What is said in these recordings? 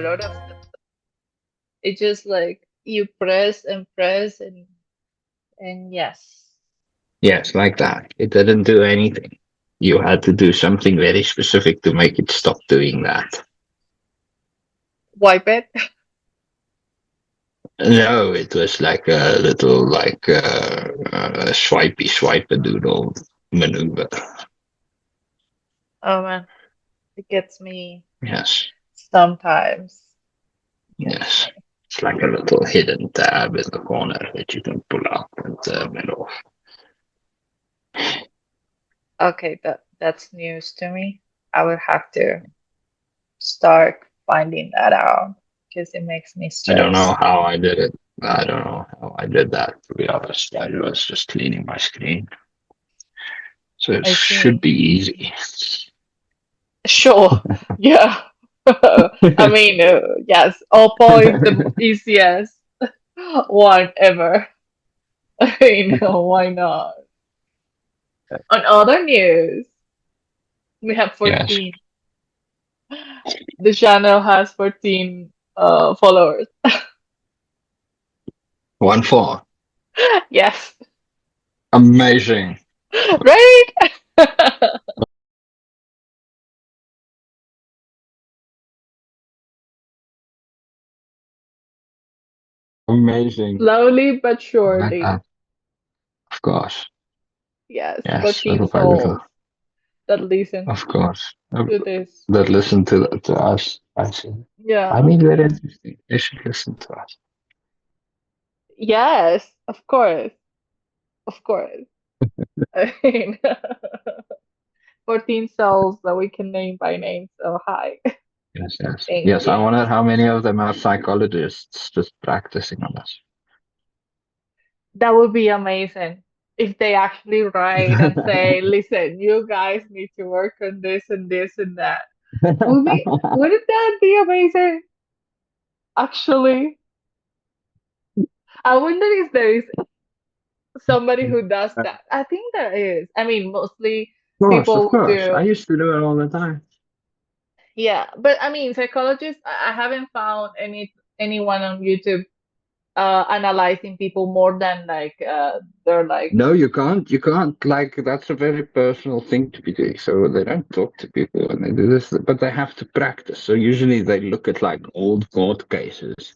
lot of stuff. It's just like you press and press and yes. Yes, like that. It didn't do anything. You had to do something very specific to make it stop doing that. Wipe it. No, it was like a little swipey swipe a doodle maneuver. Oh man, it gets me Yes, sometimes. Gets yes. me. It's like a little hidden tab in the corner that you can pull out and turn it off. Okay, that's news to me. I would have to start finding that out because it makes me I don't know stressed. how I did it. I don't know how I did that, to be honest. I was just cleaning my screen. So it I should see. be easy. Sure. Yeah. I mean, yes, Oppo is the easiest one ever. I mean, why not? On other news, we have Yes. 14. The channel has 14 followers. 1-4. Yes. Amazing. Right? Amazing. Slowly but I like surely. that. Of course. Yes, Yes, 14 little by little. souls that listen Of course. to this. That listen to us. I see. I Yeah. mean, very interesting. They should listen to us. Yes, of course. Of course. I mean, 14 souls that we can name by name. So hi. Yes, yes. Thank Yes, I you. wonder how many of them are psychologists just practicing on us. That would be amazing if they actually write and say, listen, you guys need to work on this and this and that. Wouldn't that be amazing? Actually, I wonder if there is somebody who does Of that. I think there is. I mean, mostly course, of people course. I do. used to do it all the time. Yeah, but I mean, psychologists, I haven't found anyone on YouTube analyzing people more than like they're like, No, you can't. You can't. Like, that's a very personal thing to be doing. So they don't talk to people when they do this, but they have to practice. So usually they look at like old court cases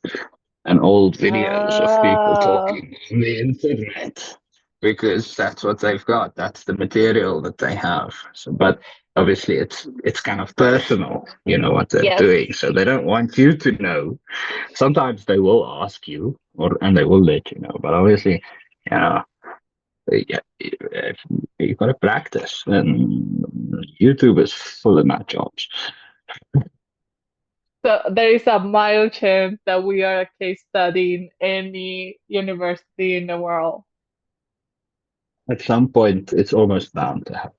and old videos of people uh, talking on the internet because that's what they've got. That's the material that they have. So, but obviously it's kind of personal, you know, what they're yes. doing. So they don't want you to know. Sometimes they will ask you, or and they will let you know. But obviously, yeah, yeah, if you've got to practice. And YouTube is full of nut jobs. So there is a mild chance that we are a case study in any university in the world. At some point, it's almost bound to happen.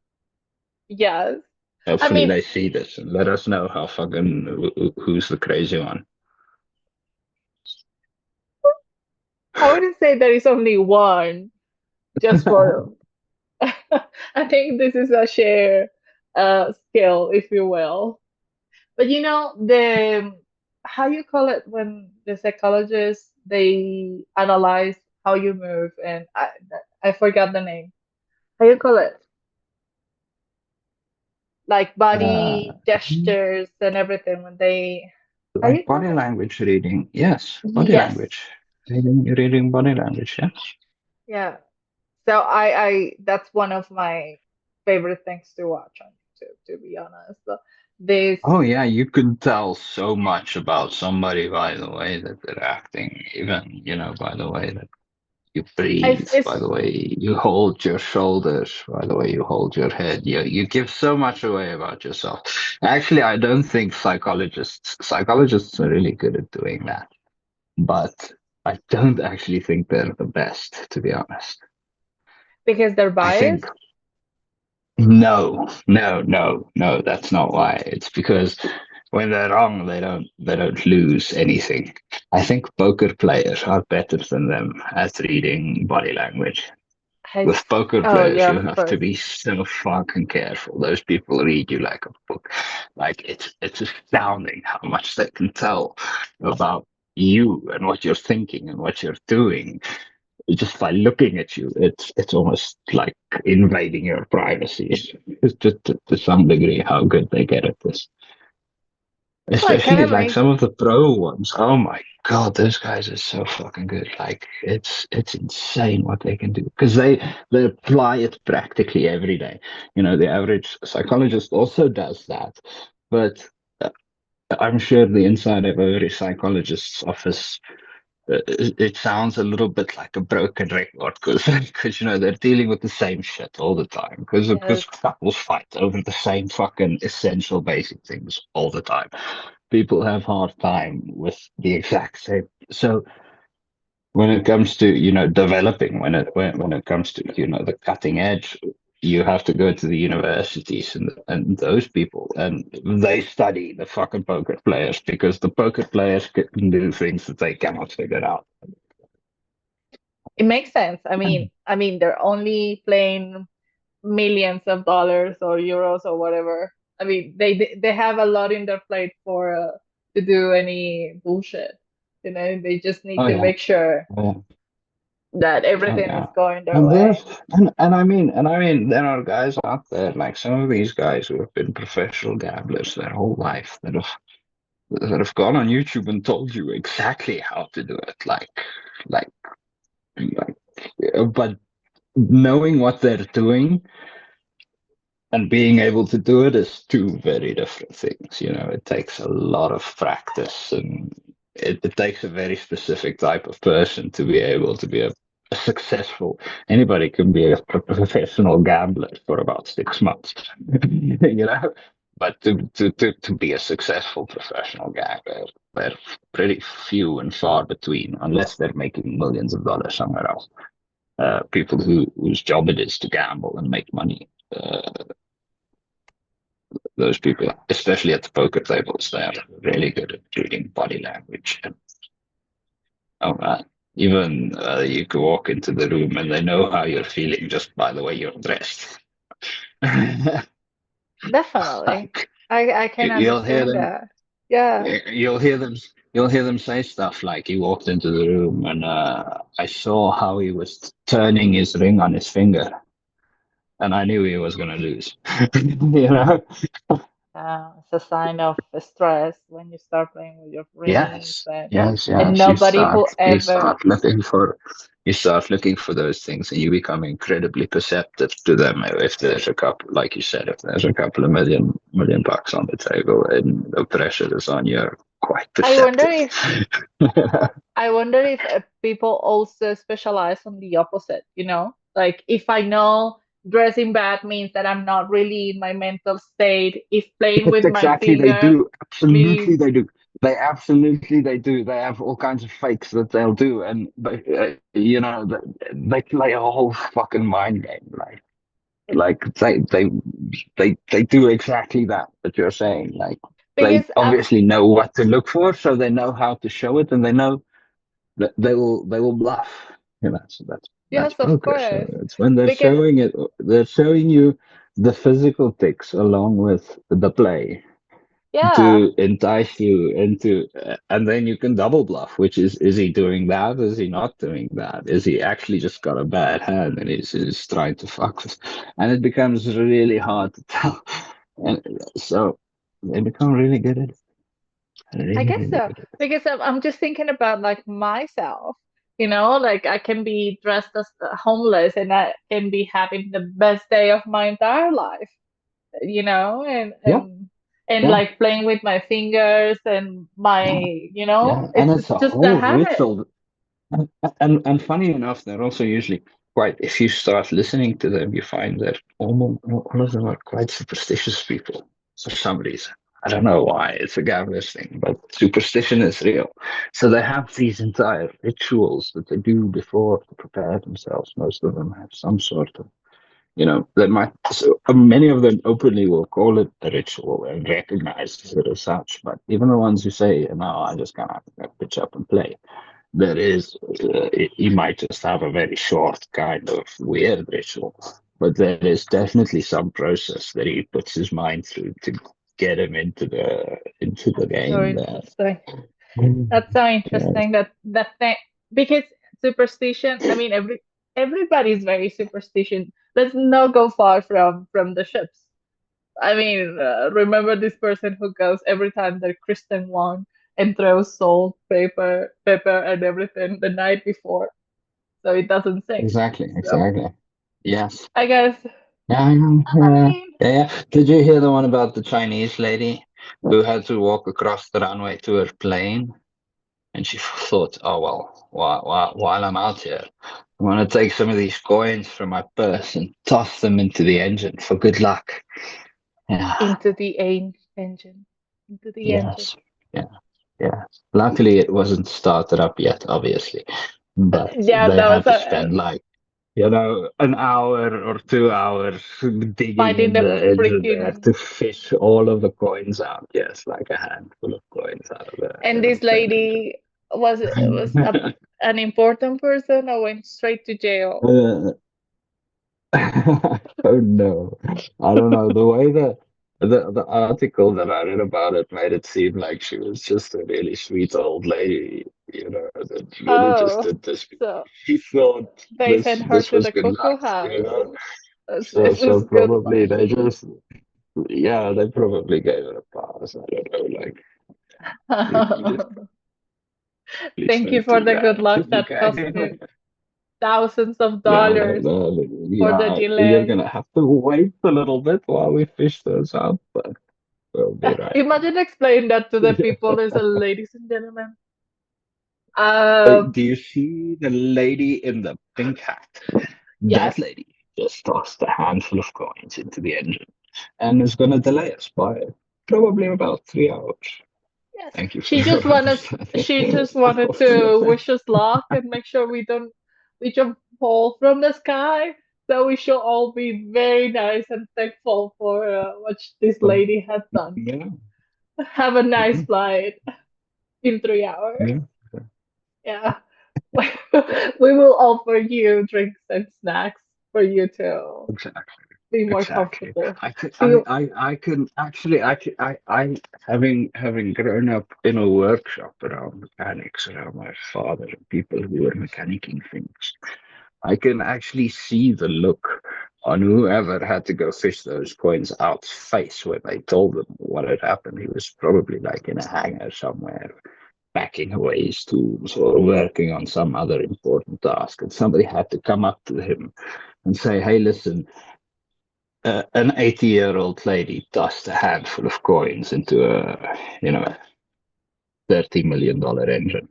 Yes. I Hopefully, mean, they see this and let us know how fucking who's the crazy one. I wouldn't say there is only one, just for I think this is a share skill, if you will. But you know, the how you call it when the psychologists they analyze how you move and I forgot the name. How you call it? Like Uh, body gestures and everything when they how you like call body it? language reading. Yes, body Yes. language. Reading body language. Yes. Yeah. So I that's one of my favorite things to watch on YouTube, to be honest. So this Oh yeah, you can tell so much about somebody by the way that they're acting, even, you know, by the way that you breathe, by it's the way you hold your shoulders, by the way you hold your head. You give so much away about yourself. Actually, I don't think psychologists are really good at doing that, but I don't actually think they're the best, to be honest. because they're I think biased. no, no, no, no, that's not why. It's because when they're wrong, they don't lose anything. I think poker players are better than them at reading body language. I, With poker oh players, yeah, you of have to course. be so fucking careful. Those people read you like a book. Like it's astounding how much they can tell about you and what you're thinking and what you're doing just by looking at you. It's almost like invading your privacy. It's just to some degree how good they get at this. Well, it kind Especially of like makes some of the pro ones. Oh my God, those guys are so fucking good. Like it's insane what they can do because they apply it practically every day. You know, the average psychologist also does that, but I'm sure the inside of every psychologist's office it sounds a little bit like a broken record because you know they're dealing with the same shit all the time because yes. couples fight over the same fucking essential basic things all the time. People have hard time with the exact same. So when it comes to developing, when it comes to the cutting edge, you have to go to the universities and those people and they study the fucking poker players because the poker players can do things that they cannot figure out. It makes sense. I mean, they're only playing millions of dollars or euros or whatever. I mean, they have a lot in their plate for to do any bullshit. You know, they just need Oh to yeah, make sure oh yeah, that oh everything is yeah. going their And way. there's and I mean there are guys out there like some of these guys who have been professional gamblers their whole life that have gone on YouTube and told you exactly how to do it. Like like but knowing what they're doing and being able to do it is two very different things. You know, it takes a lot of practice and it takes a very specific type of person to be able to be a successful. Anybody can be a professional gambler for about 6 months, you know. But to be a successful professional gambler, they're pretty few and far between, unless they're making millions of dollars somewhere else. People whose job it is to gamble and make money. Those people, especially at the poker tables, they are really good at reading body language. And oh man, even you can walk into the room and they know how you're feeling just by the way you're dressed. Definitely. Like I can you'll hear understand them, that. Yeah. you'll hear them, you'll hear them say stuff like he walked into the room and I saw how he was turning his ring on his finger, and I knew he was going to lose. you know. It's a sign of stress when you start playing with your rings Yes, and yes, and yes. nobody who You ever start looking for those things, and you become incredibly perceptive to them. If there's a couple, like you said, if there's a couple of million bucks on the table and the pressure is on, you're quite I wonder perceptive. if I wonder if people also specialize on the opposite, you know? Like if I know dressing bad means that I'm not really in my mental state, if playing Yes, with my exactly. They finger do. Absolutely, means they do. They do. They have all kinds of fakes that they'll do, and they play a whole fucking mind game. Like they do exactly that you're saying. Like they because obviously know what to look for, so they know how to show it, and they know that they will bluff. That's yes, of poker. So course. it's when they're Because showing it, they're showing you the physical ticks along with the play yeah, to entice you into, and then you can double bluff, which is he doing that? Is he not doing that? Is he actually just got a bad hand and he's trying to fuck with, and it becomes really hard to tell. And so they become really good at it. I Really, guess really so. good at it. Because I'm just thinking about like myself, like I can be dressed as homeless and I can be having the best day of my entire life, and Yeah, yeah, like playing with my fingers and yeah, yeah. And it's it's a just a whole habit. ritual. And funny enough, they're also usually quite. If you start listening to them, you find that almost all of them are quite superstitious people for some reason. I don't know why. It's a gambler's thing, but superstition is real. So they have these entire rituals that they do before to prepare themselves. Most of them have some sort of, they might. So many of them openly will call it a ritual and recognize it as such. But even the ones who say, "No, I just gonna pitch up and play," there is he might just have a very short kind of weird ritual, but there is definitely some process that he puts his mind through to get him into the That's so game there. interesting. That's so Yes, interesting that thing because superstition. I mean, everybody's very superstition. Let's not go far from the ships. I mean, remember this person who goes every time they're Christian one and throws salt, pepper, and everything the night before, so it doesn't sink. exactly, So exactly. Yes. I guess Yeah, I yeah, mean yeah, yeah. Did you hear the one about the Chinese lady who had to walk across the runway to her plane? And she thought, oh, well, while I'm out here, I'm going to take some of these coins from my purse and toss them into the engine for good luck. Yeah, into the engine, into the engine. yes, yeah, yeah. Luckily, it wasn't started up yet, obviously, but Yeah, they that had was to a spend like, an hour or 2 hours digging finding in the the engine there freaking. to fish all of the coins out. Yes, like a handful of coins out of And the this airplane lady was engine. an important person or went straight to jail. Oh no, I don't know. The way the article that I read about it made it seem like she was just a really sweet old lady, that really just Oh, did this because so she thought they this sent her this to was the good cuckoo luck. house. So This so is good luck. probably they just yeah they probably gave her a pass. I don't know, like you just please Thank you don't for do the good that. luck that cost Okay. me thousands of Yeah, dollars for the yeah, you're delay. gonna have to wait a little bit while we fish those out, but we'll be right back. Imagine explaining that to the people. There's a ladies and gentlemen. Do Um, you see the lady in the pink hat? yes, That lady just tossed a handful of coins into the engine and is gonna delay us by probably about 3 hours. yes. Thank you for She your just wanted. understanding. She just wanted to wish us luck and make sure we don't fall from the sky. So we should all be very nice and thankful for what this lady has done. Yeah, Have a nice yeah, flight in 3 hours. yeah. Yeah. We will offer you drinks and snacks for you to Exactly. be more Exactly. comfortable. I could, Feel I can actually, having grown up in a workshop around mechanics, around my father and people who were mechanicking things, I can actually see the look on whoever had to go fish those coins out's face when they told him what had happened. He was probably like in a hangar somewhere, packing away his tools or working on some other important task, and somebody had to come up to him and say, "Hey, listen." An 80-year-old lady tossed a handful of coins into a, $30 million engine.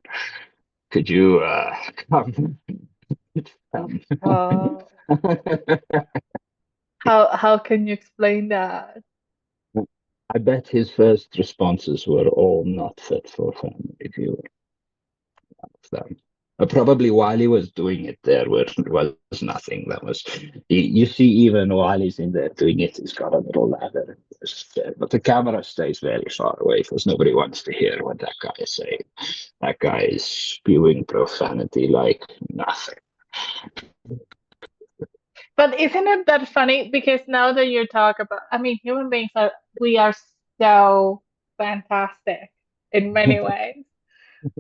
Could you come? come? uh, how can you explain that? I bet his first responses were all not fit for family viewing. Them. Probably while he was doing it, there was nothing that was. You see, even while he's in there doing it, he's got a little ladder. But the camera stays very far away because nobody wants to hear what that guy is saying. That guy is spewing profanity like nothing. But isn't it that funny? Because now that you talk about, I mean, human beings are we are so fantastic in many ways.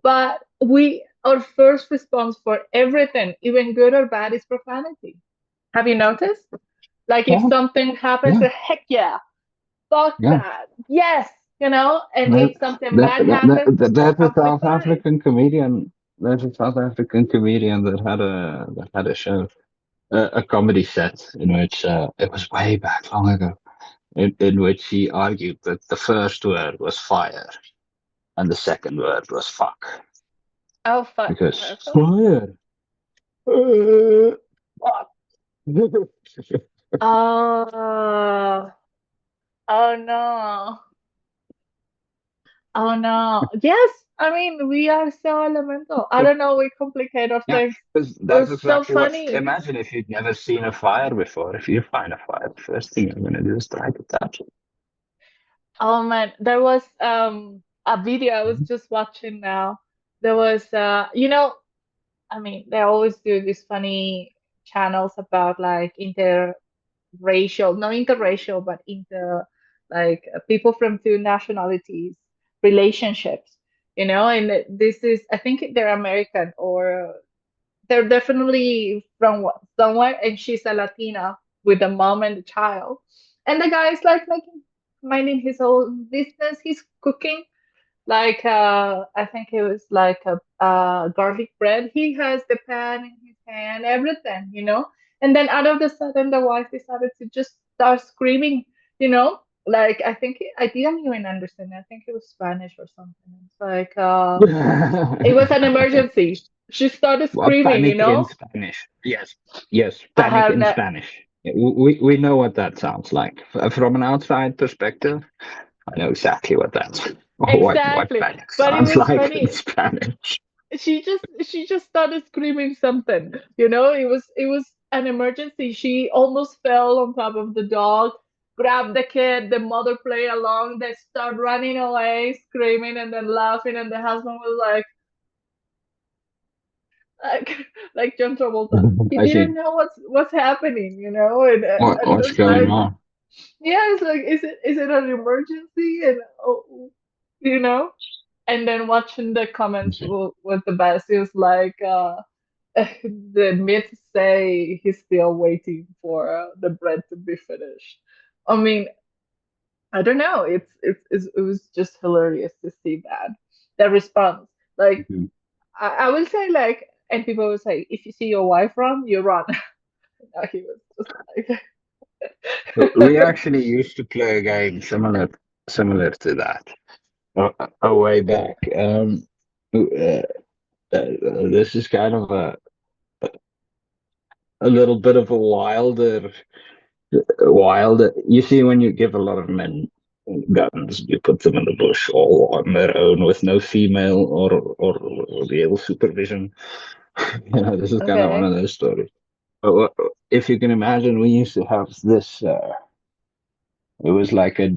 But our first response for everything, even good or bad, is profanity. Have you noticed? Like if Yeah, something happens, yeah, heck yeah, fuck yeah. that, yes, and That, if something bad happens, that's a perfectly South fine. African comedian. There's a South African comedian that had a show, a comedy set in which it was way back long ago, in which he argued that the first word was fire and the second word was fuck. Oh, fuck. Because fire. Fuck. Oh, oh no. Oh no. Yes, I mean we are so elemental. I don't know, we complicate our Yeah, things. because We're that's so exactly what. funny. Imagine if you'd never seen a fire before. If you find a fire, the first thing you're going to do is try to touch it. Oh man, there was a video I was just watching now. There was I mean they always do these funny channels about like interracial, not interracial, but inter like people from two nationalities, relationships, and this is, I think they're American or they're definitely from somewhere, and she's a Latina with the mom and the child. And the guy is like making minding his own business. He's cooking like I think it was like a garlic bread. He has the pan in his hand, everything. And then out of the sudden, the wife decided to just start screaming, you know. Like I think I didn't even understand. I think it was Spanish or something. It's like it was an emergency. She started Well, screaming, you panic in know. Spanish. Yes, yes, I panic have in not Spanish. Yeah, we know what that sounds like. From an outside perspective, I know exactly what that's what exactly, panic but it sounds was like in funny. Spanish. She just started screaming something. It was an emergency. She almost fell on top of the dog, grabbed the kid, the mother played along, they start running away screaming and then laughing, and the husband was like like John Travolta. He I didn't see. know what's happening. And What's just going like, on? yeah, it's like, is it an emergency? And you know and then watching the comments was the best. It was like the myths say he's still waiting for the bread to be finished. I mean, I don't know. It was just hilarious to see that the response. Like Mhm. I would say, like, and people would say, if you see your wife run, you run. No, he was just We like, actually used to play a game similar to that a way back. This is kind of a little bit of a wilder. You see, when you give a lot of men guns, you put them in the bush all on their own with no female or real supervision. This is kind of one okay, of those stories. But if you can imagine, we used to have this. It was like a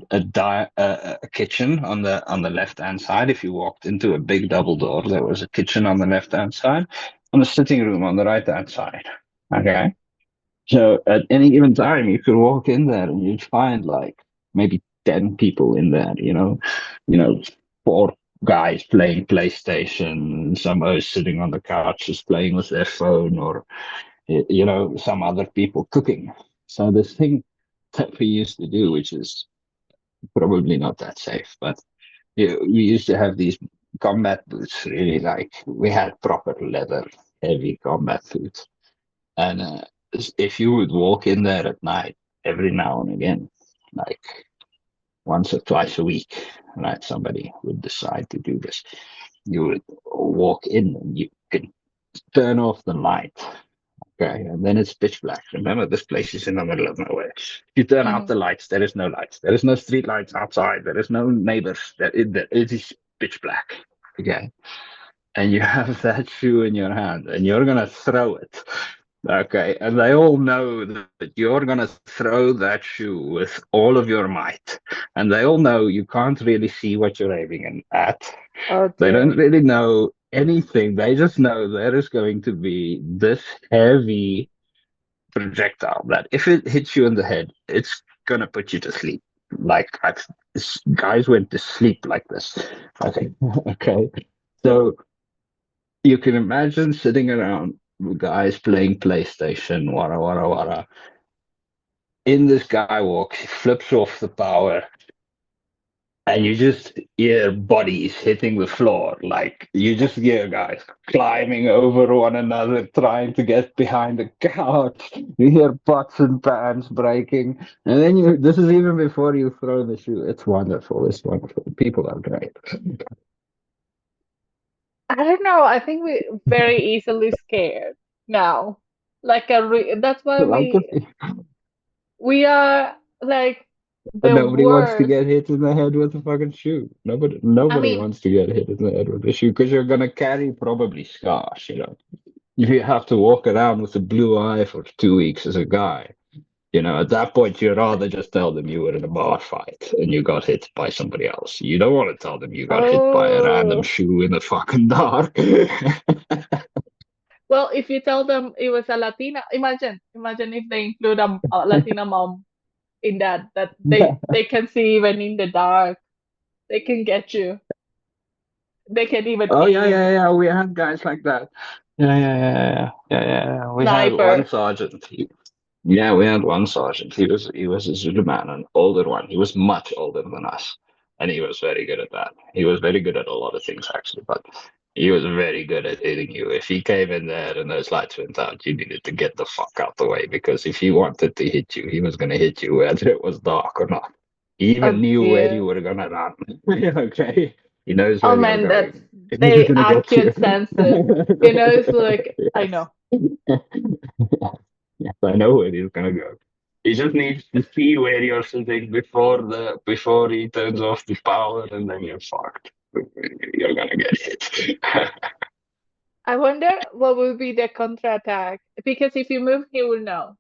kitchen on the left hand side. If you walked into a big double door, there was a kitchen on the left hand side, and a sitting room on the right hand side. Okay. So at any given time, you could walk in there and you'd find like maybe 10 people in there, you know, four guys playing PlayStation, some others sitting on the couches playing with their phone, or, some other people cooking. So this thing that we used to do, which is probably not that safe, but we used to have these combat boots, really, like we had proper leather, heavy combat boots. And if you would walk in there at night, every now and again, like once or twice a week, right, somebody would decide to do this. You would walk in and you can turn off the light. Okay, and then it's pitch black. Remember, this place is in the middle of nowhere. You turn out hmm, the lights, there is no lights. There is no street lights outside. There is no neighbors. It is pitch black. Okay, and you have that shoe in your hand and you're gonna throw it. Okay, and they all know that you're gonna throw that shoe with all of your might, and they all know you can't really see what you're aiming at. oh They don't dear, really know anything. They just know there is going to be this heavy projectile that if it hits you in the head, it's gonna put you to sleep. Like guys went to sleep like this. Okay, okay. So you can imagine sitting around with guys playing PlayStation, wara wara wara. In this guy walks, he flips off the power, and you just hear bodies hitting the floor. Like you just hear guys climbing over one another, trying to get behind the couch. You hear pots and pans breaking, and then this is even before you throw the shoe. It's wonderful. It's wonderful. People are great. I don't know. I think we're very easily scared now. That's why Like if we are like But the nobody wants to worst. get hit in the head with a fucking shoe. Nobody, I nobody mean, wants to get hit in the head with a shoe because you're gonna carry probably scars. If you have to walk around with a blue eye for 2 weeks as a guy, at that point you'd rather just tell them you were in a bar fight and you got hit by somebody else. You don't want to tell them you got hit by a random oh, shoe in the fucking dark. well, if you tell them it was a Latina, imagine if they include a Latina mom in that they can see even in the dark. They can get you. They can even Oh yeah, aim. yeah, yeah. We had guys like that. Yeah, yeah, yeah, yeah, yeah, yeah, yeah. We had one Sniper. sergeant. Yeah, we had one sergeant. He was a Zulu man, an older one. He was much older than us, and he was very good at that. He was very good at a lot of things actually, but he was very good at hitting you. If he came in there and those lights went out, you needed to get the fuck out the way because if he wanted to hit you, he was going to hit you whether it was dark or not. He even Oh knew where you dear. were going to run. Okay, he knows Oh where you're man, that's going. He's they going to get you. acute senses. It's like I Yes. know. Yes, I know where he's gonna go. He just needs to see where you're sitting before he turns off the power, and then you're fucked. You're gonna get hit. I wonder what will be the counterattack. Because if you move, he will know.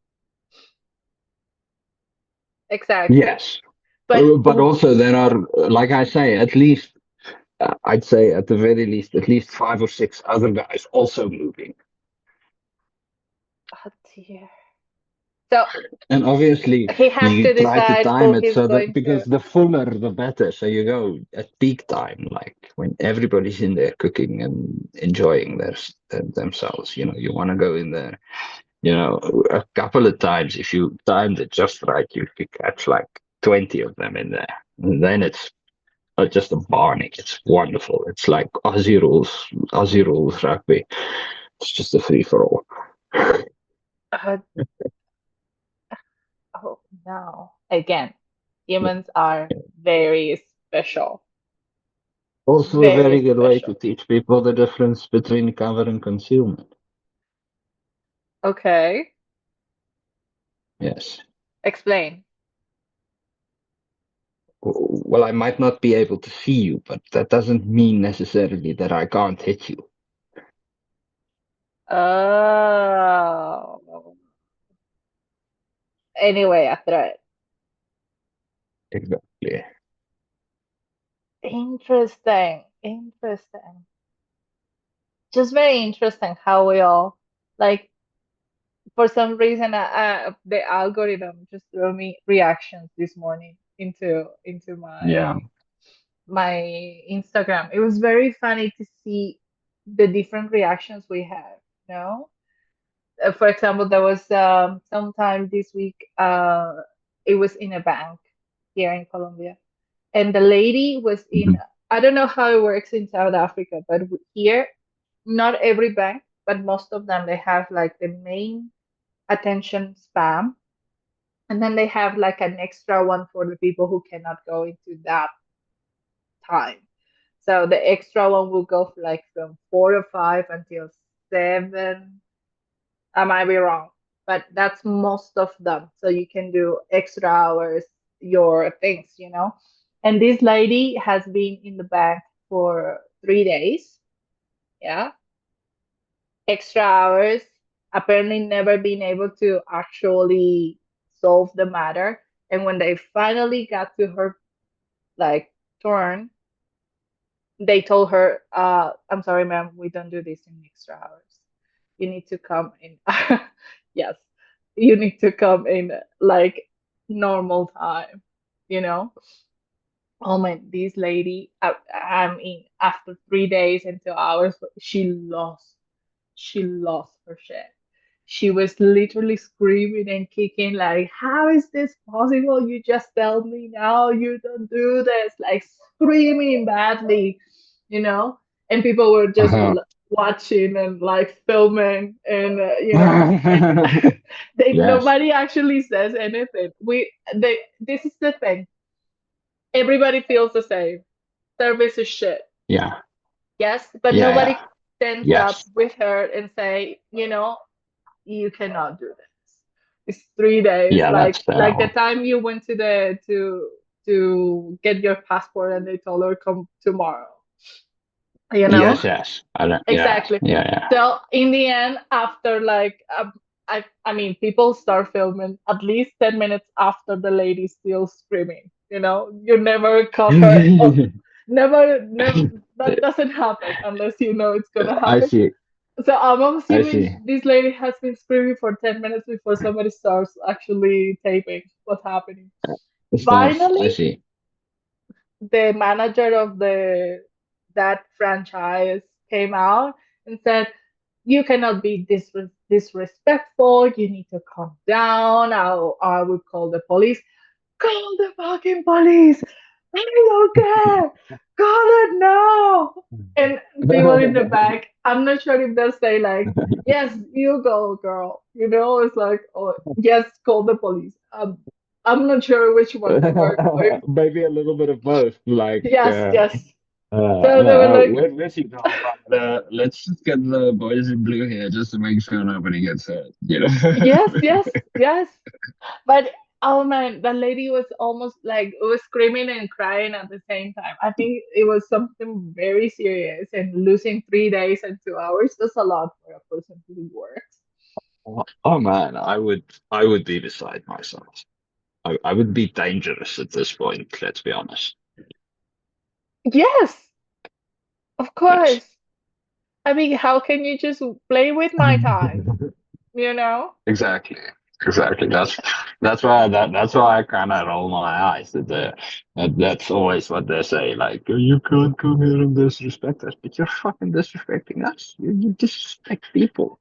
Exactly. Yes, But but also there are, like I say, at least I'd say at the very least, at least five or six other guys also moving. oh dear. So And obviously, he has you to try to decide time who it he's so that going because to. the fuller the better. So you go at peak time, like when everybody's in there cooking and enjoying themselves. You want to go in there. A couple of times if you timed it just right, you could catch like 20 of them in there, and then it's just a barney. It's wonderful. It's like Aussie rules rugby. It's just a free for all. Uh, oh no. Again, humans are very special. Also, a Very very good way special. to teach people the difference between cover and concealment. Okay. Yes. Explain. Well, I might not be able to see you, but that doesn't mean necessarily that I can't hit you. Oh. Anyway, a threat. Exactly. Interesting. Interesting. Just very interesting how we all like for some reason the algorithm just threw me reactions this morning into Yeah. my Instagram. It was very funny to see the different reactions we have, you know? For example, there was sometime this week it was in a bank here in Colombia and the lady was in Mhm. I don't know how it works in South Africa, but here not every bank, but most of them they have like the main attention spam, and then they have like an extra one for the people who cannot go into that time. So the extra one will go for like from 4 or 5 until 7. I might be wrong, but that's most of them. So you can do extra hours, your things. And this lady has been in the bank for 3 days. Yeah, extra hours, apparently never been able to actually solve the matter. And when they finally got to her like turn, they told her, I'm sorry, ma'am, we don't do this in extra hours. You need to come in. Yes, you need to come in like normal time, you know? Oh my, this lady, I mean, after 3 days and 2 hours, she lost her shit. She was literally screaming and kicking, like, how is this possible? You just tell me now you don't do this, like screaming badly, you know? And people were just Uh-huh. watching and like filming, and they Yes. nobody actually says anything. This is the thing. Everybody feels the same. Service is shit. Yeah. Yes, but Yeah. Yeah. nobody stands up Yes. with her and say, you cannot do this. It's 3 days. Yeah. Like That's like the fair. time you went to get your passport and they told her come tomorrow. You know? Yes. Yes. I don't. Yeah. Exactly. Yeah. Yeah. So in the end, after like I mean people start filming at least 10 minutes after the lady still screaming. You never caught her. Never, never. That doesn't happen unless you know it's gonna I happen. see. So I'm I assuming see. this lady has been screaming for 10 minutes before somebody starts actually taping what's happening. Stuff. I Finally, see. the manager of the that franchise came out and said, "You cannot be disrespectful. You need to calm down. I will call the police." Call the fucking police. I don't care. Call it now. And people in the back, I'm not sure if they'll say like, yes, you go, girl. You know, it's like, oh, yes, call the police. I'm not sure which one they were going. Maybe a little bit of both. Like, Yes, yes. So they were like, where's he gone? But let's just get the boys in blue here just to make sure nobody gets hurt. You know? yes, yes, yes. But oh man, the lady was almost like was screaming and crying at the same time. I think it was something very serious, and losing 3 days and 2 hours, that's a lot for a person who works. Oh man, I would be beside myself. I would be dangerous at this point, let's be honest. Yes, of Yes. course. I mean, how can you just play with my time? You know? Exactly. Exactly. That's why I kind of roll my eyes that's always what they say. Like you can't come here and disrespect us, but you're fucking disrespecting us. You disrespect people,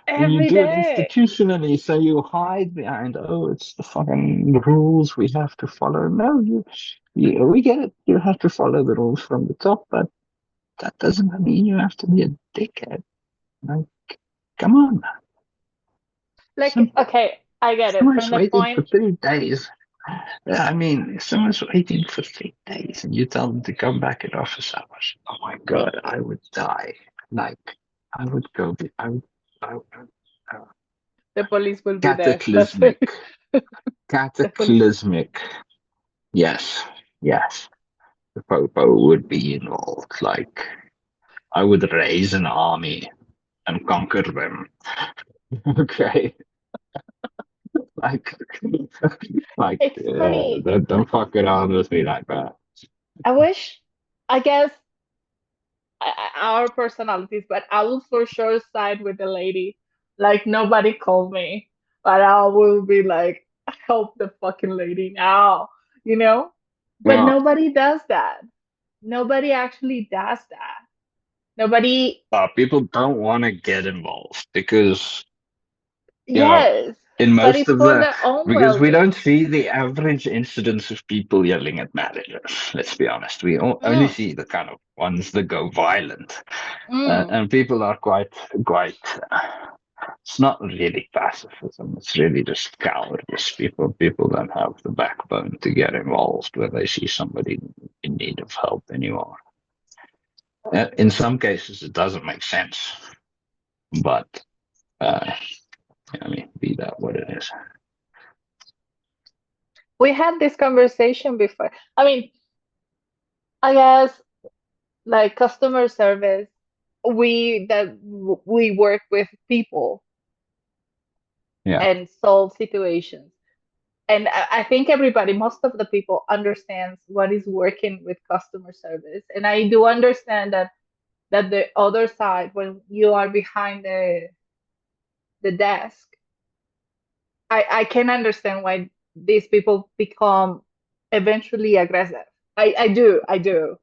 and you Every do it day. institutionally. So you hide behind, oh, it's the fucking rules we have to follow. No, we get it. You have to follow the rules from the top, but that doesn't mean you have to be a dickhead. Like, come on, Like, simple. okay, I get it. From Someone's the waiting for point, 3 days. Yeah, I mean, if someone's waiting for 3 days and you tell them to come back in office hours, oh my God, I would die. Like, I would go, I would the police will be there. That's it. cataclysmic, The police. cataclysmic. Yes, yes, the Popo would be involved. Like, I would raise an army and conquer them. Okay, like, like, It's funny. don't fuck around with me like that. I wish, I guess, our personalities, but I will for sure side with the lady. Like nobody called me, but I will be like, help the fucking lady now, you know? But Well, nobody does that. Nobody actually does that. Nobody, people don't want to get involved because you know yes, in but most it's of for the their own because we don't well-being. see the average incidents of people yelling at managers. Let's be honest, we only Mm, see the kind of ones that go violent, mm. and people are quite. It's not really pacifism. It's really just cowardice. People don't have the backbone to get involved when they see somebody in need of help anymore. In some cases, it doesn't make sense, but uh, I mean, be that what it is. We had this conversation before. I mean, I guess like customer service, we work with people Yeah, and solve situations. And I think everybody, most of the people understands what is working with customer service. And I do understand that the other side, when you are behind the desk, I can understand why these people become eventually aggressive. I do 100%.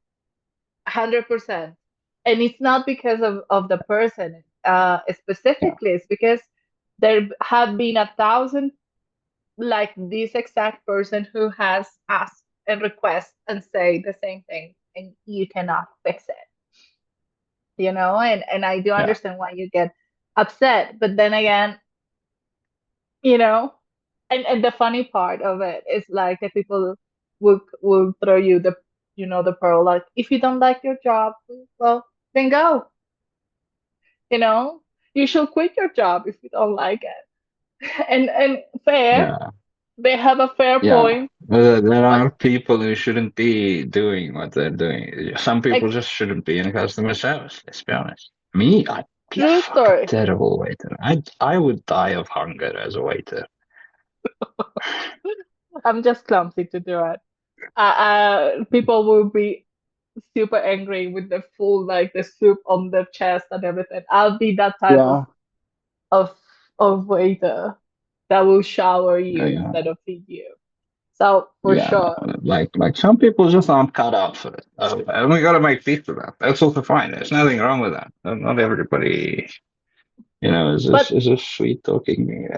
And it's not because of the person yeah, specifically, it's because there have been 1,000 like this exact person who has asked and request and say the same thing, and you cannot fix it, you know? And I do yeah, understand why you get upset, but then again, you know, and the funny part of it is like the people will throw you the, you know, the pearl, like if you don't like your job, well, then go, you know, you should quit your job if you don't like it. And fair, yeah, they have a fair yeah. point, There but are people who shouldn't be doing what they're doing. Some people ex just shouldn't be in customer service. Let's be honest. Me, I'd be a true fucking story. terrible waiter. I would die of hunger as a waiter. I'm just clumsy to do it. People will be. super angry with the full like the soup on the chest and everything. I'll be that type Yeah, of of waiter that will shower yeah, you yeah, instead of feed you. So for yeah. sure. Like some people just aren't cut out for it, and we got to make peace with that. That's also fine. There's nothing wrong with that. Not everybody, But is just sweet talking.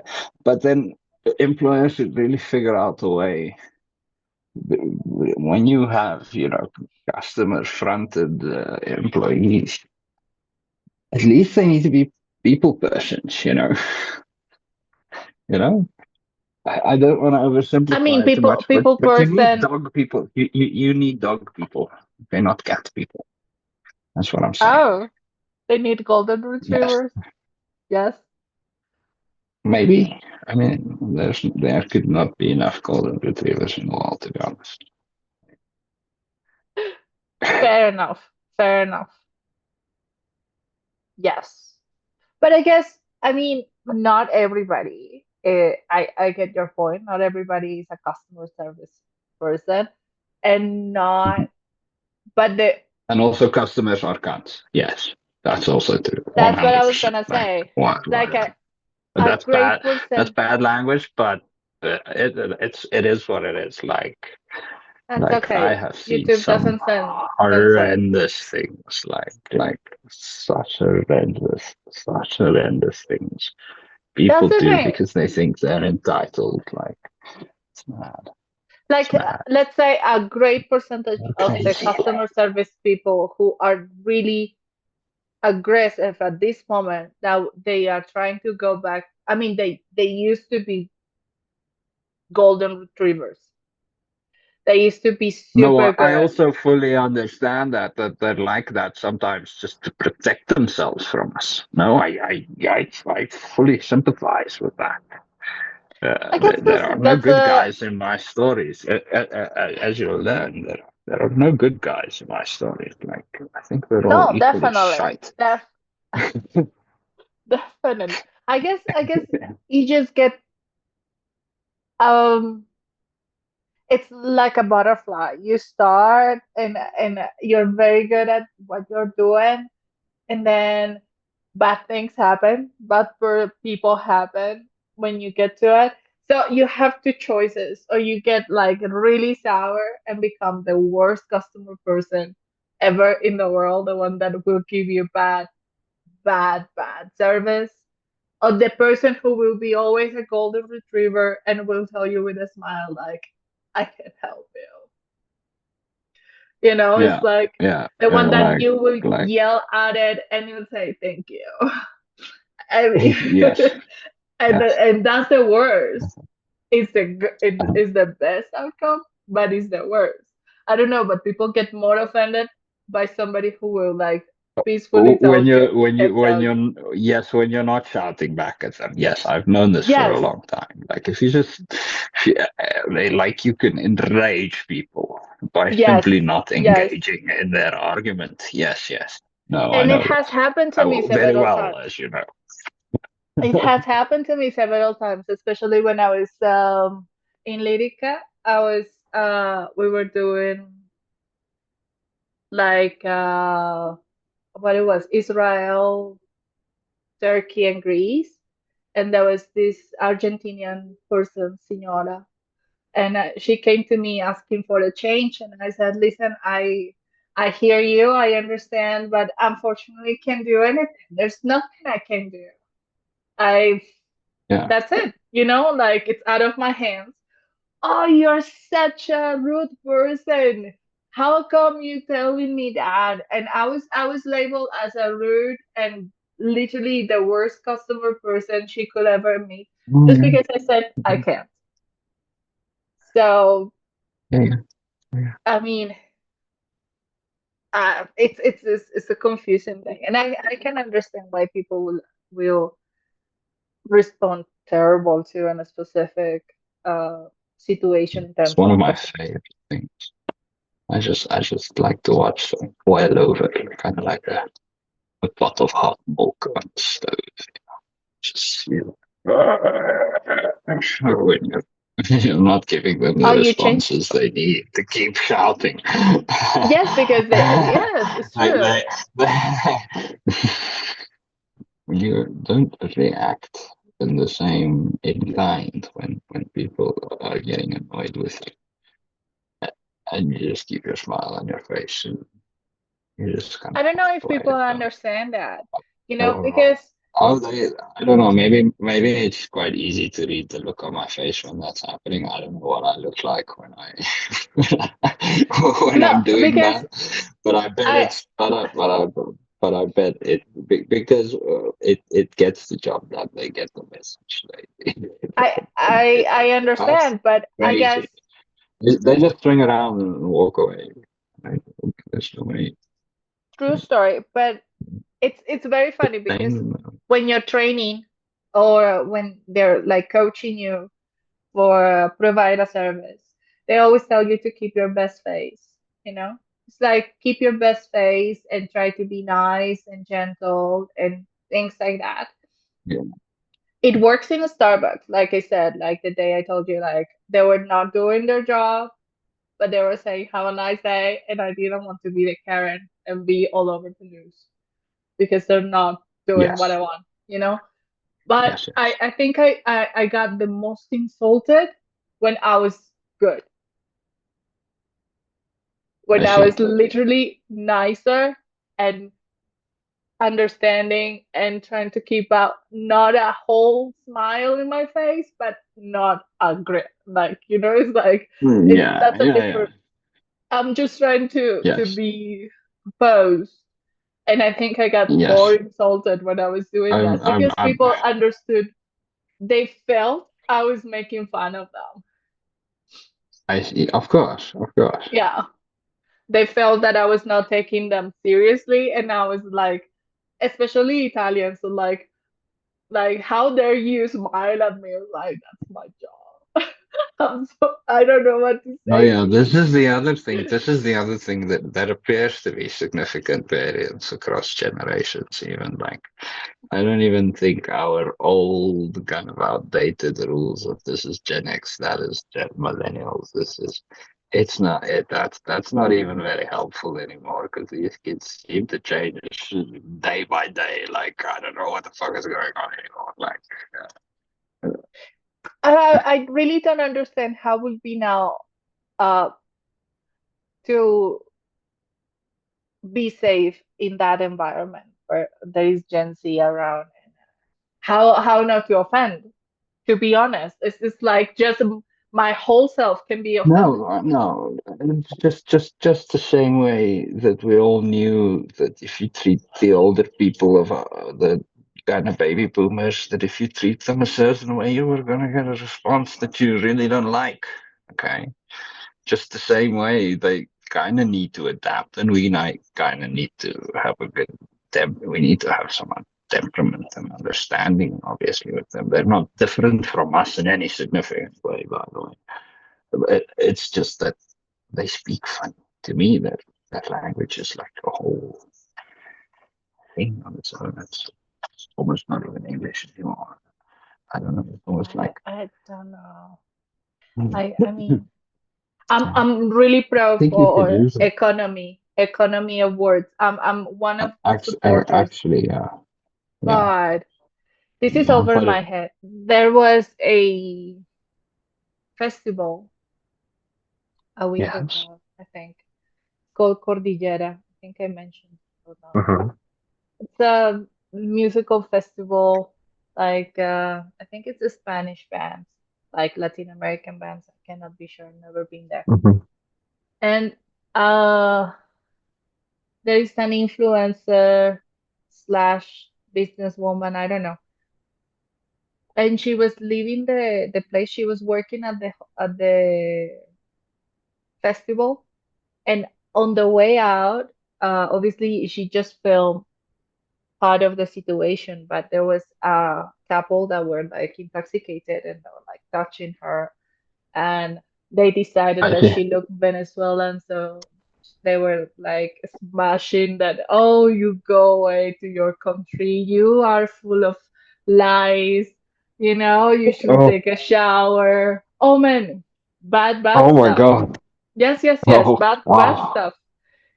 But then employers should really figure out a way when you have, customer fronted employees. At least they need to be people persons. You know. I don't want to I mean oversimplify it too people much, people but you need person. dog people. You need dog people. Okay, not cat people. That's what I'm saying. Oh, they need golden Yes, retrievers. Yes. maybe. I mean, there could not be enough golden retrievers in the world, to be honest. Fair enough. Fair enough. Yes. But I guess, I mean, not everybody. I get your point. Not everybody is a customer service person, and not. But And also, customers are cats. Yes, that's also true. One that's what I hundred was percent. gonna Like, say. why Like not? But a that's great bad. That's percent. bad language. But it is what it is. That's Like I okay. have seen YouTube some doesn't censor it. horrendous things, like such horrendous things That's people the do thing. because they think they're entitled. Like it's mad. It's Like, mad. let's say a great percentage They're of the crazy. customer service people who are really aggressive at this moment, now they are trying to go back. I mean, they used to be golden retrievers. They used to be No, super I good. also fully understand that they're like that sometimes just to protect themselves from us. No, I fully sympathize with that. I guess There are no that's good a guys in my stories. As you'll learn, there are no good guys in my stories. Like, I think we're all no, equally definitely, shite. definitely. I guess you just get um. It's like a butterfly. You start and you're very good at what you're doing, and then bad things happen, bad for people happen when you get to it. So you have two choices, or you get like really sour and become the worst customer person ever in the world, the one that will give you bad service, or the person who will be always a golden retriever and will tell you with a smile, like, I can help you. It's Yeah, like yeah, the yeah, one that you will like, yell at it and you'll say, thank you. I mean, yes, yes. and that's the worst. It's the best outcome, but it's the worst. I don't know, but people get more offended by somebody who will like peacefully When tell you when tell you. you're yes, when you're not shouting back at them. Yes, I've known this for a Yes, long time. Like if you just they like you can enrage people by yes, simply not yes. engaging in their argument. Yes, yes. No, I And it know has this. happened I to me will very several well, times. as you know. It has happened to me several times, especially when I was in Lyrica. I was we were doing like what it was, Israel, Turkey, and Greece, and there was this Argentinian person, Senora, and she came to me asking for a change, and I said, "Listen, I hear you, I understand, but unfortunately, can't do anything. There's nothing I can do. I Yeah. That's it. Like it's out of my hands. Oh, you're such a rude person. How come you telling me that?" And I was labeled as a rude and literally the worst customer person she could ever meet, just Mhm. because I said I can't. So Yeah, yeah. I mean, it's a confusing thing, and I can understand why people will respond terrible to in a specific uh situation in It's terms one of of my customer. favorite things. I just like to watch them boil over, kind of like a pot of hot milk on the stove. Just, you know. You're not giving them Oh, the you changed. responses they need to keep shouting. Yes, because yes, it's Like true. you don't react in the same in kind when people are getting annoyed with you, and you just keep your smile on your face and you just kind I of don't know walk if people away. understand that, I don't know. because How they, I don't know. Maybe it's quite easy to read the look on my face when that's happening. I don't know what I look like when when no, I'm doing because that, but I bet I it's but I bet because it gets the job done. They get the message. I That's understand, but I guess crazy. They just swing around and walk away. Right? There's no way. true story. But it's very funny because Same. when you're training or when they're like coaching you for provide a service, they always tell you to keep your best face, you know? It's like keep your best face and try to be nice and gentle and things like that. Yeah. It works in a Starbucks, like I said, like the day I told you, like they were not doing their job, but they were saying, have a nice day. And I didn't want to be the Karen and be all over the news because they're not doing what I Yes. want, you know? But Yes. I, Yes. I think I got the most insulted when I was good, when I I see. was literally nicer and understanding and trying to keep out not a whole smile in my face, but not a grin. Like, it's like Yeah. that's a Yeah. Yeah. different. I'm just trying to Yes. be posed. And I think I got more Yes. insulted when I was doing that because I'm, people understood, they felt I was making fun of them. I see. Of course. Of course. Yeah. They felt that I was not taking them seriously. And I was like, especially Italians, so like how dare you smile at me? Like, that's my job. I don't know what to Oh say yeah, to this you. is the other thing. This is the other thing that appears to be significant variance across generations. Even like I don't even think our old kind of outdated rules of this is Gen X, that is Gen Millennials, this is it's not it that's not even very helpful anymore because these kids seem to change day by day. Like I don't know what the fuck is going on anymore. Like uh, I really don't understand how will be now uh to be safe in that environment where there is Gen Z around. How not to offend? To be honest, it's like just my whole self can be offended. no. It's just the same way that we all knew that if you treat the older people of the kind of baby boomers, that if you treat them a certain way, you were going to get a response that you really don't like. Okay, just the same way they kind of need to adapt, and we kind of need to have a good we need to have some temperament and understanding, obviously, with them. They're not different from us in any significant way, by the way. It's just that they speak funny. To me, that language is like a whole thing on its own. It's almost not even English anymore. I don't know. It's almost like I don't know. I I mean, I'm think really proud you could for use it. economy of words. I'm one of the supporters, Actually, yeah, yeah. but this is Yeah, over but my head. There was a festival a week yes. ago, I think, called Cordillera. I think I mentioned it or not. Uh-huh. It's a musical festival, like I think it's a Spanish bands, like Latin American bands. I cannot be sure. I've never been there. Uh-huh. And uh, there is an influencer slash businesswoman. I don't know. And she was leaving the place. She was working at the festival, and on the way out, obviously she just filmed part of the situation, but there was a couple that were like intoxicated and they were like touching her, and they decided I that see. she looked Venezuelan, so they were like smashing that, oh, you go away to your country, you are full of lies, you should Oh, take a shower. Oh man, bad Oh my stuff. God. Yes, yes, yes, Oh, bad wow. stuff.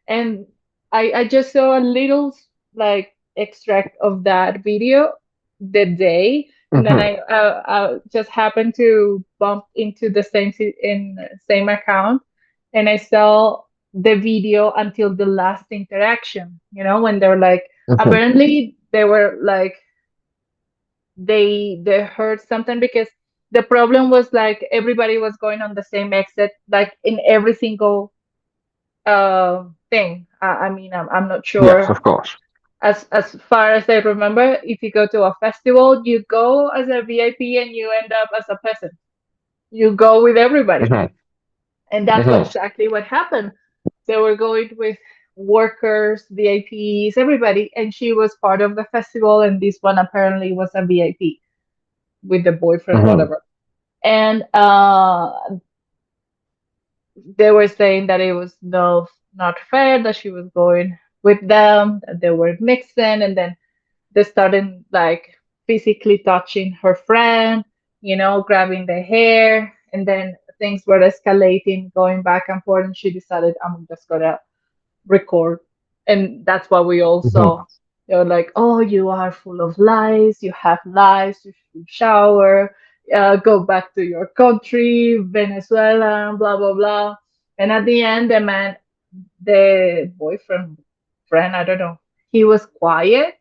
And I just saw a little like extract of that video the day, and then Hmm. I just happened to bump into the same account, and I saw the video until the last interaction. You know, when they're like, Hmm. apparently they were like they heard something because the problem was like everybody was going on the same exit, like in every single thing. I mean, I'm not Yes, sure. of course. As far as I remember, if you go to a festival, you go as a VIP and you end up as a peasant. You go with everybody, Hmm. and that's what Hmm. exactly what happened. They were going with workers, VIPs, everybody, and she was part of the festival, and this one apparently was a VIP with the boyfriend, Hmm. whatever. And they were saying that it was not fair that she was going with them, that they were mixing, and then they started like physically touching her friend, grabbing the hair, and then things were escalating, going back and forth, and she decided, I'm just gonna record. And that's what we all saw. Hmm. They were like, oh, you are full of lies, you have lies, you should shower, go back to your country, Venezuela, blah, blah, blah. And at the end, the boyfriend, friend, I don't know, he was quiet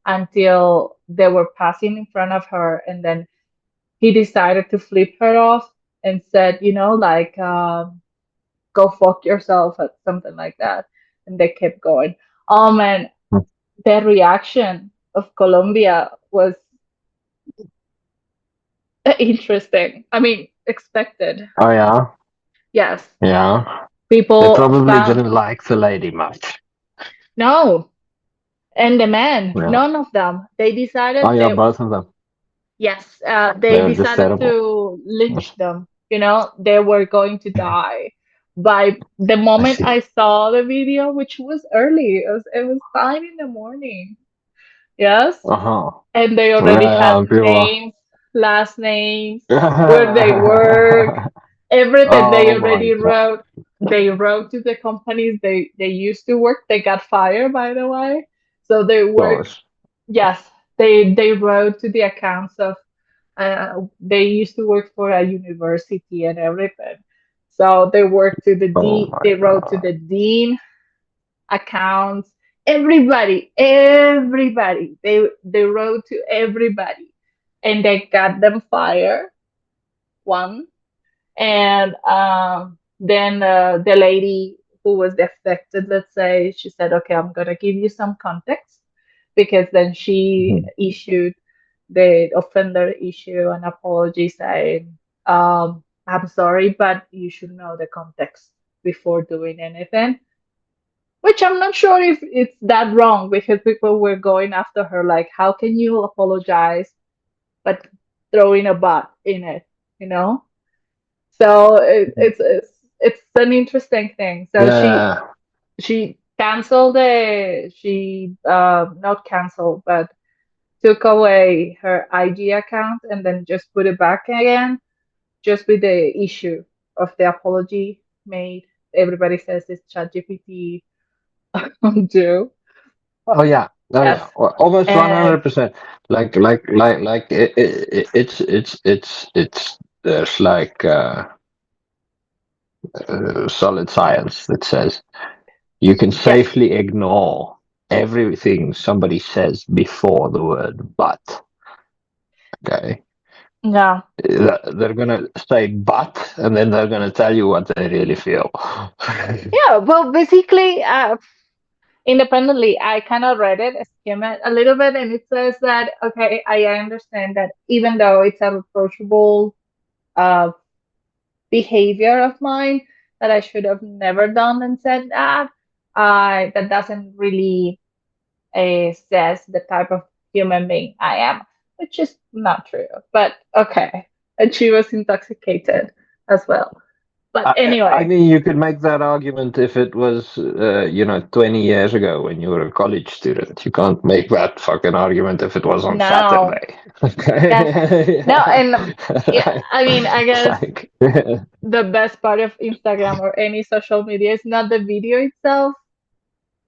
until they were passing in front of her. And then he decided to flip her off and said, like, go fuck yourself, or something like that. And they kept going. Oh man, the reaction of Colombia was interesting. I mean, expected. Oh yeah. Yes. Yeah. They People probably found didn't like the lady much. no. And the men, Yeah. none of them. They Oh decided yeah, both of them. yes, they They're just decided terrible. to lynch them. They were going to die. By the I moment see. I saw the video, which was early, it was 5 in the morning. Yes. Uh-huh. And they already had Yeah, people. names, last names, where they work, everything. They Oh my already God. wrote. They wrote to the companies they used to work. They got fired, by the way. So they Of work. course. Yes, they wrote to the accounts of. They used to work for a university and everything. So they worked to the Oh D. my They wrote to God. the dean accounts, everybody. They wrote to everybody, and they got them fired. One, and then the lady who was affected, let's say, she said, "Okay, I'm gonna give you some context," because then she Mhm. issued the offender issue an apology saying, "I'm sorry, but you should know the context before doing anything." Which I'm not sure if it's that wrong because people were going after her, like, how can you apologize but throwing a butt in it, you know? So it's an interesting thing. So Yeah. she canceled she not canceled but took away her IG account and then just put it back again, just with the issue of the apology made. Everybody says it's ChatGPT do. Oh yeah. Oh Yes. yeah. Almost And 100%. It's there's like solid science that says you can yes, safely ignore everything somebody says before the word but. Okay. yeah, They're gonna say but, and then they're gonna tell you what they really feel. yeah. Well, basically, independently, I kind of read it, skim it a little bit, and it says that okay, I understand that even though it's a reproachable uh, behavior of mine that I should have never done and said that, that doesn't really says the type of human being I am, which is not true. But okay, and she was intoxicated as well. But I anyway, mean, you could make that argument if it was, 20 years ago when you were a college student. You can't make that fucking argument if it was on now Saturday. that's Okay? no, Yeah. and yeah, I mean, I guess Like, the best part of Instagram or any social media is not the video itself.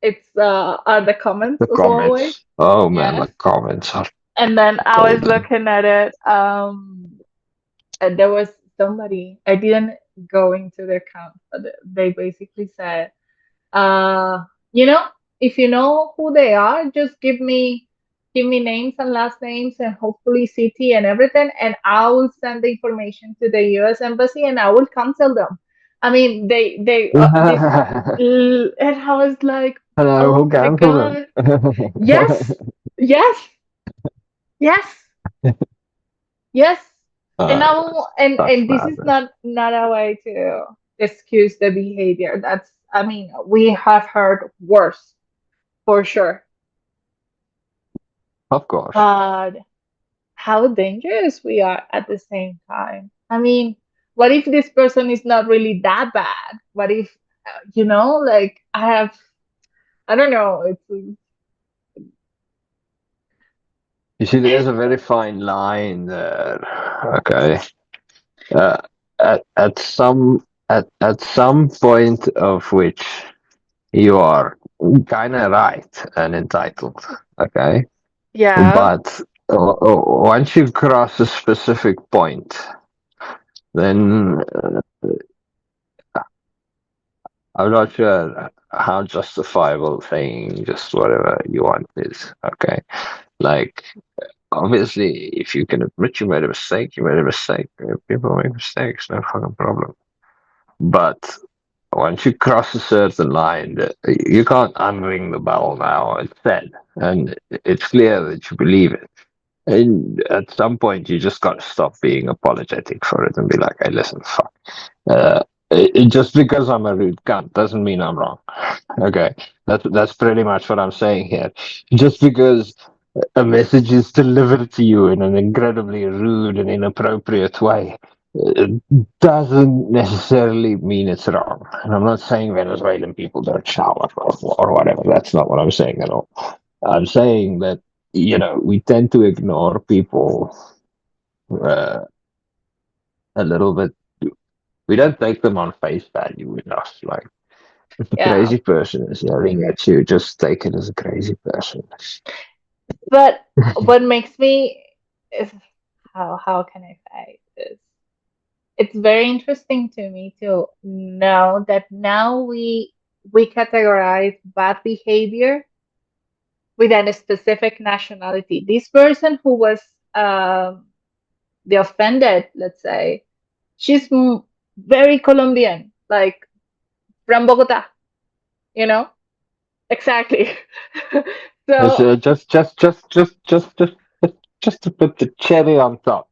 It's are the comments the as always. comments. Oh man, Yes. the comments are And then I was golden. looking at it. And there was somebody. I didn't go into their account, but they basically said, uh, you know, if you know who they are, just give me names and last names and hopefully city and everything, and I will send the information to the U.S. embassy and I will cancel them. I mean, they this, and I was like, Hello, oh who my canceled God, them? yes, yes, yes, yes. And uh, now, such and this is madness. not a way to excuse the behavior. That's, I mean, we have heard worse for sure. Of course. But how dangerous we are at the same time. I mean, what if this person is not really that bad? What if, like I don't know. You see, there's a very fine line there. Okay. Uh, at some point of which you are kind of right and entitled. Okay. Yeah, But once you cross a specific point, then I'm not sure how justifiable saying just whatever you want is. Okay. Like, obviously, if you can admit you made a mistake, you made a mistake. People make mistakes, no fucking problem. But once you cross a certain line, you can't unring the bell now. It's said, and it's clear that you believe it. And at some point, you just got to stop being apologetic for it and be like, "Hey, listen, fuck. Just because I'm a rude cunt doesn't mean I'm wrong." Okay, that's pretty much what I'm saying here. Just because a message is delivered to you in an incredibly rude and inappropriate way, it doesn't necessarily mean it's wrong. And I'm not saying Venezuelan people don't shower or whatever. That's not what I'm saying at all. I'm saying that, we tend to ignore people uh, a little bit. We don't take them on face value enough. Like, if a yeah. crazy person is yelling at you, just take it as a crazy person. But what makes me is how can I say this? It's very interesting to me to know that now we categorize bad behavior within a specific nationality. This person who was the offended, let's say, she's very Colombian, like from Bogota, you know? Exactly. It's So, just to put the cherry on top,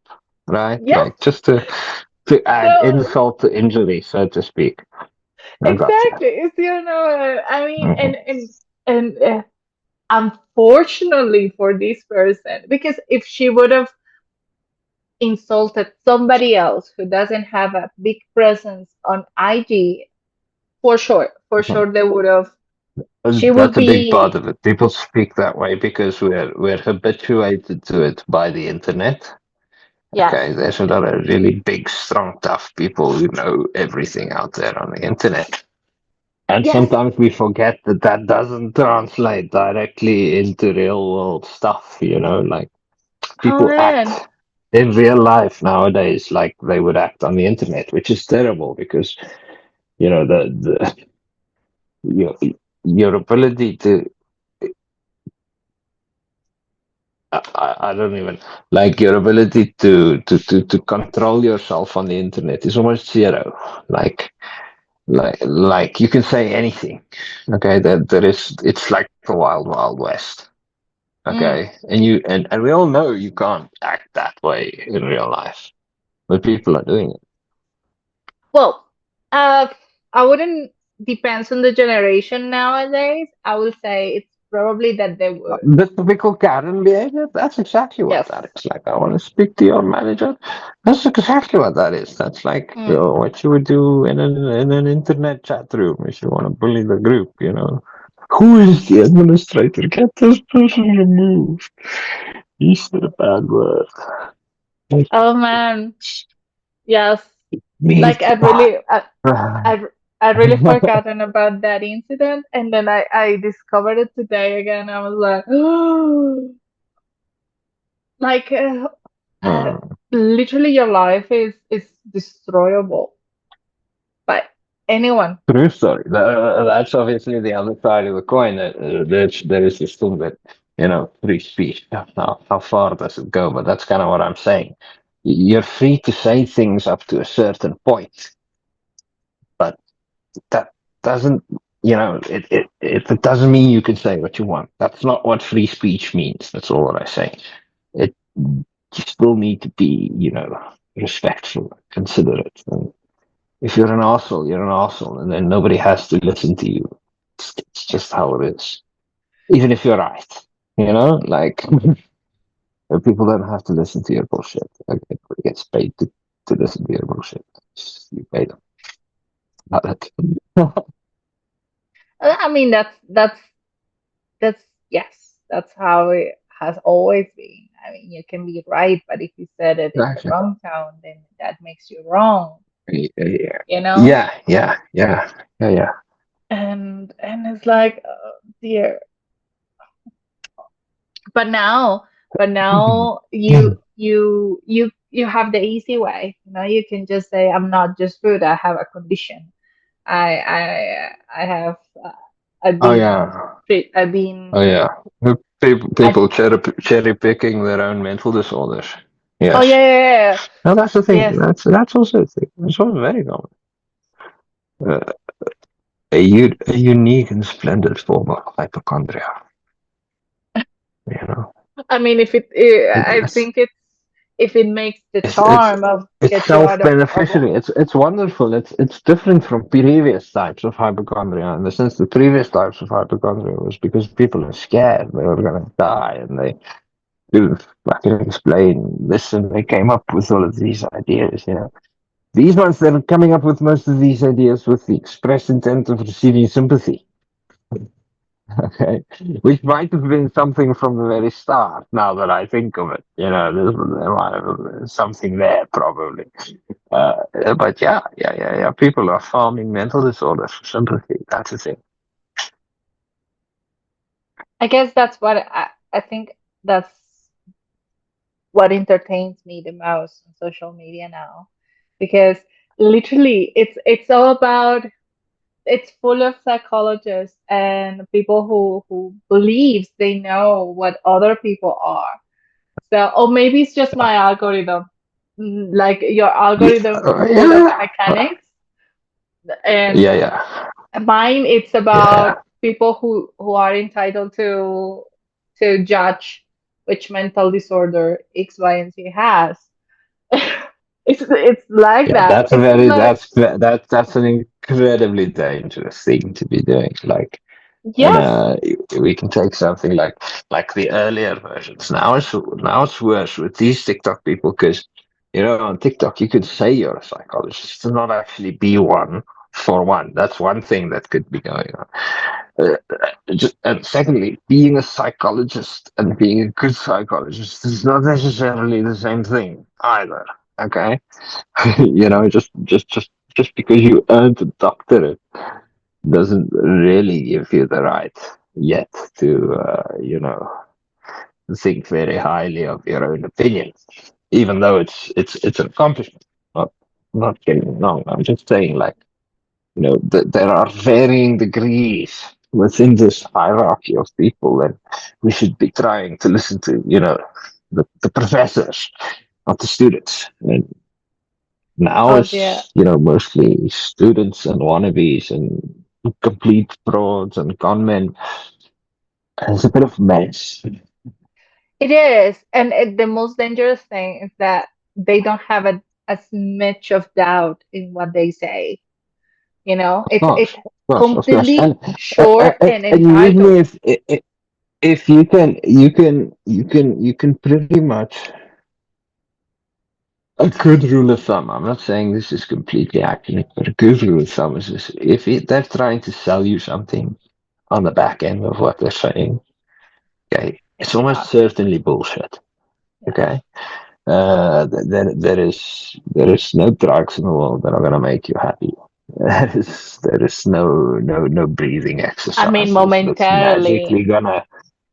right? yes, Like, just to add so insult to injury, so to speak. I got you. exactly. It's, I mean, Mhm. and unfortunately for this person, because if she would have insulted somebody else who doesn't have a big presence on IG, for sure they would have, she would That's a big part be, of it. People speak that way because we're habituated to it by the internet. yes, Okay, there's a lot of really big, strong, tough people who know everything out there on the internet. And yes, sometimes we forget that that doesn't translate directly into real world stuff, like oh people man, act in real life nowadays like they would act on the internet, which is terrible because, the your, your ability to I don't even like your ability to control yourself on the internet is almost zero. Like you can say anything. Okay, there is it's like the wild wild west. mm. Okay, and we all know you can't act that way in real life, but people are doing it. Well, I wouldn't, depends on the generation nowadays. I would say it's probably that they would. The typical Karen behavior, that's exactly what Yes. that is. Like, I want to speak to your manager. That's exactly what that is. That's like Mm. what you would do in an internet chat room if you want to bully the group, you know. Who is the administrator? Get this person removed. He said a bad word. Oh man. Yes. Me Like too. I, I really forgotten about that incident, and then I discovered it today again. I was like, like uh, literally, your life is destroyable by anyone. True story. That's obviously the other side of the coin. There is this thing that, you know, free speech. How far does it go? But that's kind of what I'm saying. You're free to say things up to a certain point, but that doesn't, you know, it doesn't mean you can say what you want. That's not what free speech means. That's all what I say. It You still need to be, you know, respectful, considerate. And if you're an asshole, you're an asshole, and then nobody has to listen to you. It's just how it is. Even if you're right, you know, like people don't have to listen to your bullshit. Like everybody gets paid to listen to your bullshit. You pay them. Not that. I mean, that's yes, that's how it has always been. I mean, you can be right, but if you said it in the Exactly. wrong tone, then that makes you wrong, Yeah, you know? yeah, yeah, yeah, yeah, yeah. And it's like, oh, dear. But now, but now you have the easy way. You know, you can just say, I'm not just food. I have a condition. I have. I've Oh been. yeah, I've been. oh yeah. I, People cherry picking their own mental disorders. oh yeah, Yes. yeah, yeah. No, that's the thing. Yes. That's also a thing. It's also very common. Uh, a unique and splendid form of hypochondria. You know, I mean, if I it's think it's if it makes the it's it's, charm of it's get you out of self-beneficiary. It's wonderful. It's different from previous types of hypochondria in the sense the previous types of hypochondria was because people are scared they were going to die and they didn't fucking explain this and they came up with all of these ideas. You know, these ones they're coming up with most of these ideas with the express intent of receiving sympathy. Okay, which might have been something from the very start. Now that I think of it, you know, there might have been something there probably. But yeah. People are farming mental disorders for sympathy. That's the thing. I guess that's what I think that's what entertains me the most on social media now, because literally it's all about, it's full of psychologists and people who believes they know what other people are. So, or maybe it's just my algorithm. Like your Yeah, algorithm is full of yeah, mechanics, and yeah, yeah, mine it's about yeah, people who are entitled to judge which mental disorder X, Y, and Z has. It's like yeah. that. That's a It's very like that's an incredibly dangerous thing to be doing. Like, and yes, we can take something like the earlier versions. Now it's worse with these TikTok people because you know on TikTok you could say you're a psychologist and not actually be one. For one, that's one thing that could be going on. And secondly, being a psychologist and being a good psychologist is not necessarily the same thing either. Okay, you know, just because you earned a doctorate doesn't really give you the right yet to, you know, think very highly of your own opinion, even though it's an accomplishment. Not getting me wrong. I'm just saying, like, you know, there are varying degrees within this hierarchy of people, and we should be trying to listen to, you know, the professors, not the students. And now oh dear. it's, you know, mostly students and wannabes and complete frauds and con men. And it's a bit of a mess. It is, and the most dangerous thing is that they don't have a smidge of doubt in what they say. You know, Of course, it's of course. completely Uh, sure and and entitled. if you can pretty much, a good rule of thumb. I'm not saying this is completely accurate, but a good rule of thumb is this: if they're trying to sell you something on the back end of what they're saying, okay, it's almost Yeah, certainly bullshit. yeah. Okay, there is no drugs in the world that are gonna make you happy. There is no breathing I mean, exercises momentarily.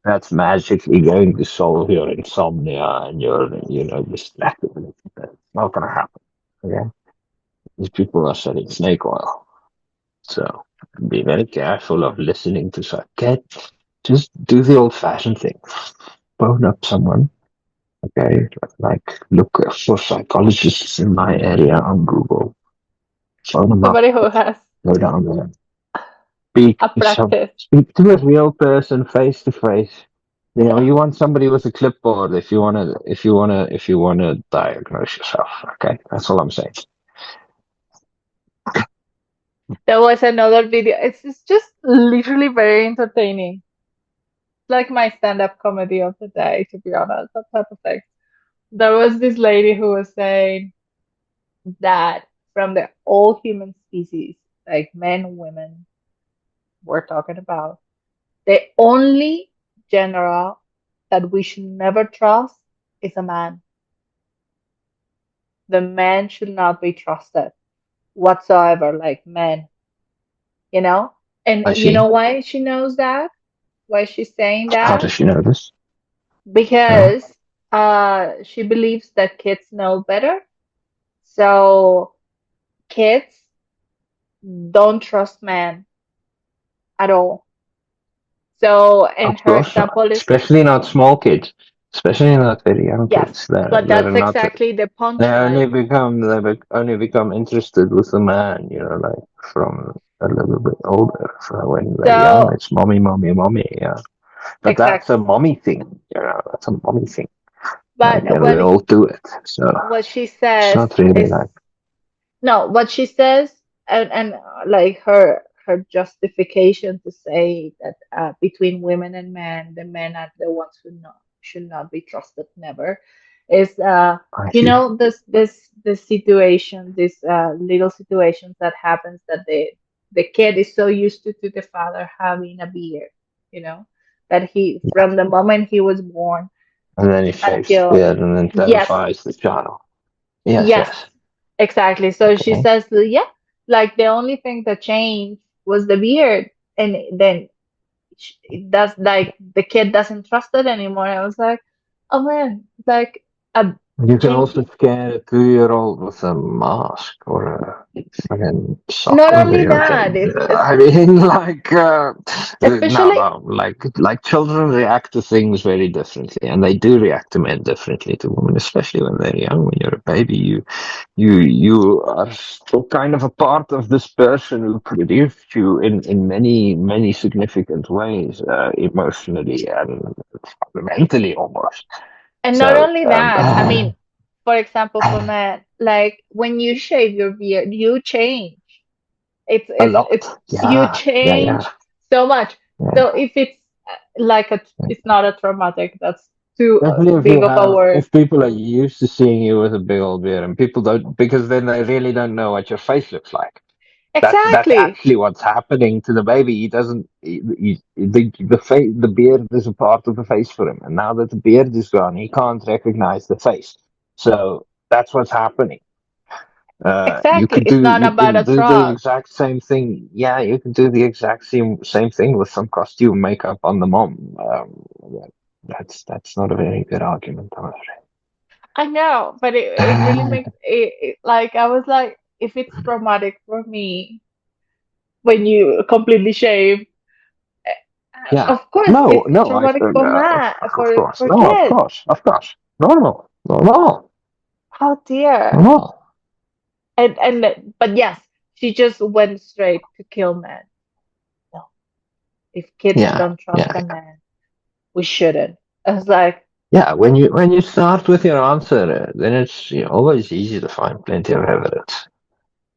that's magically going to solve your insomnia and your distractibility. That's not gonna happen. Okay, these people are selling snake oil, so be very careful of listening to such. Okay, just do the old-fashioned thing. Phone up someone. Okay, like look for psychologists in my area on Google. Phone them up. Somebody who has Go down there. Speak a to some. practice. Speak to a real person face to face. You want somebody with a clipboard if you wanna diagnose yourself. Okay, that's all I'm saying. There was another video. It's just literally very entertaining. It's like my stand-up comedy of the day, to be honest, that type of thing. There was this lady who was saying that from the all human species, like men, women, we're talking about, the only general that we should never trust is a man. The man should not be trusted whatsoever, like men, you know? And I you know see. why she knows that? Why she's saying How that? does she know this? No, Because she believes that kids know better. So kids don't trust men at all. So, and of her course not. example is Especially not small kids. Especially not very young yes, kids. They're but they're that's not. exactly the They only punchline. become interested with a man. Like from a little bit older. So when they're young, So, it's mommy, mommy, mommy. Yeah, but that's a exactly. mommy thing. That's a mommy thing. Like, But and we all do it. So what she it's says not really is like no, what she says, and like her justification to say that between women and men, the men are the ones who not should not be trusted, never, is I you see. know this situation, this little situations that happens that the kid is so used to the father having a beard, you know, that he Yeah. from the moment he was born And then he shaves the until beard and then yes. terrifies the child. Yes, Yes, yes. exactly. So she Okay. says, yeah, like the only thing that changed was the beard, and then that's like the kid doesn't trust it anymore. I was like, oh man, like a You can also baby. scare a 2-year-old with a mask or a fucking sock Not over only your that, head. it's I mean, like, no, especially, no, like children react to things very differently, and they do react to men differently to women, especially when they're young. When you're a baby, you are still kind of a part of this person who produced you in many significant ways, emotionally and fundamentally almost. and not So only that. I mean, for example, for men, like when you shave your beard, you change. It's a it's lot. it's you Yeah, yeah, yeah, change so much. So yeah. if it's like a, it's not a traumatic. That's too Especially if big of a word. if people are used to seeing you with a big old beard, and people don't, because then they really don't know what your face looks like. That's Exactly, actually what's happening to the baby. He doesn't. The beard is a part of the face for him, and now that the beard is gone, he can't recognize the face. So that's what's happening. You exactly. could It's do not you about can a do the trust. exact same thing. Yeah, you can do the exact same thing with some costume makeup on the mom. That's not a very good argument, I'm afraid. I know, but it really makes it like I was like, if it's traumatic for me when you completely shave, Yeah. of course No, it's no. traumatic for Of course. for No, kids. of course. Normal, normal, Oh dear. normal. And but yes, she just went straight to kill men. No, if kids Yeah, don't trust a yeah, man, we shouldn't. I was like, yeah. When you start with your answer, then it's always easy to find plenty of evidence.